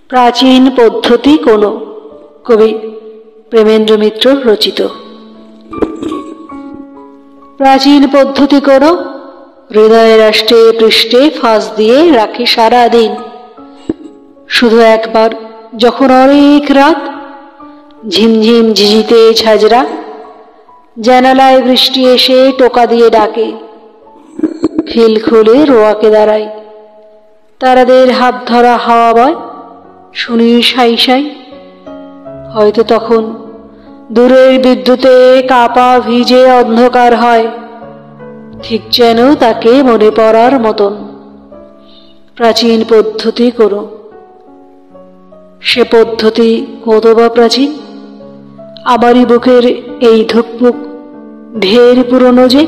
প্রাচীন পদ্ধতি কোনো, কবি প্রেমেন্দ্র মিত্র রচিত। প্রাচীন পদ্ধতি কোনো, হৃদয়ের রাষ্ট্রে পৃষ্ঠে ফাঁস দিয়ে রাখে সারা দিন। শুধু একবার যখন অনেক রাত, ঝিমঝিম ঝিঝিতে ঝাঁঝরা, জানালায় বৃষ্টি এসে টোকা দিয়ে ডাকে, খিল খুলে রোয়াকে দাঁড়ায়, তারাদের হাত ধরা হাওয়া বয়, শুনি সাই সাই। হয়তো তখন দূরের বিদ্যুতে কাপা ভিজে অন্ধকার হয়, ঠিক যেন তাকে মনে পড়ার মতন। প্রাচীন পদ্ধতি কোনো, সে পদ্ধতি কত বা প্রাচীন, আমারই বুকের এই ধুকপুক ঢের পুরনো যে।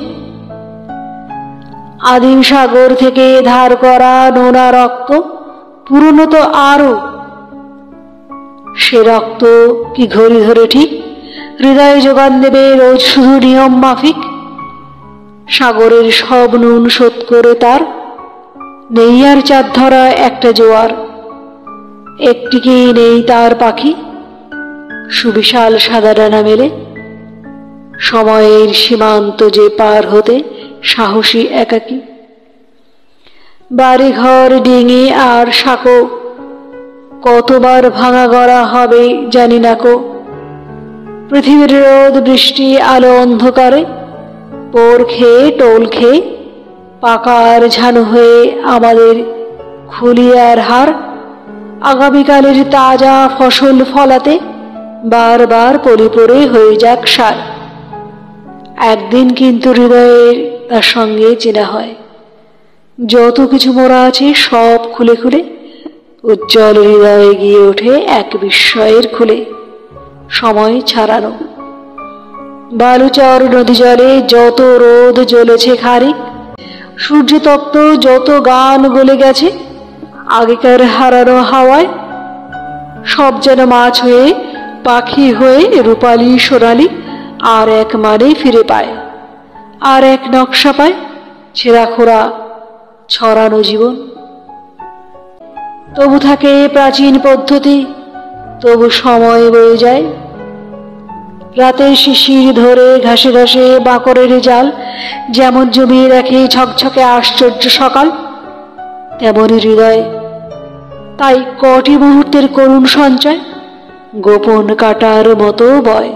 আদিম সাগর থেকে ধার করা নোনা রক্ত পুরনো তো আরো, সে রক্ত কি ঘড়ি ধরে ঠিক হৃদয়ে যোগান দেবে রোজ শুধু নিয়ম মাফিক। সাগরের সব নুন শোধ করে তার নেই আর চাঁদ ধরা একটা জোয়ার, একটিকেই নেই তার পাখি সুবিশাল সাদা ডানা মেলে। সময়ের সীমান্ত যে পার হতে সাহসী একাকী, বাড়িঘর ডিঙি আর সাঁকো কতবার ভাঙা গড়া হবে জানি না কো। পৃথিবীর রোদ বৃষ্টি আলো অন্ধকারে পোর খেয়ে টোল খেয়ে পাকার ঝানু হয়ে আমাদের খুলিয়ার হার, আগামীকালের তাজা ফসল ফলাতে বারবার পলি পড়ে হয়ে যাক সার। একদিন কিন্তু হৃদয়ের তার সঙ্গে চেনা হয়, যত কিছু মোড়া আছে সব খুলে খুলে উজ্জ্বল হৃদয়ে গিয়ে ওঠে এক বিস্ময়ের খুলে সময় ছাড়ানো। বালুচর নদী জলে যত রোদ জ্বলেছে খারিক, সূর্যতপ্ত যত গান গলে গেছে আগেকার হারানো হাওয়ায়, সব যেন মাছ হয়ে পাখি হয়ে রূপালী সোনালি আর এক মানে ফিরে পায়, আর এক নকশা পায় ছেঁড়া খোড়া ছড়ানো জীবন। তবু থাকে প্রাচীন পদ্ধতি, তবু সময় বয়ে যায়। রাতের শিশির ধরে ঘাসে ঘাসে বাঁকরের জাল যেমন জমিয়ে রাখে ঝকঝকে আশ্চর্য সকাল, তেমনই হৃদয় তাই কটি মুহূর্তের করুণ সঞ্চয় গোপন কাটার মতো বয়।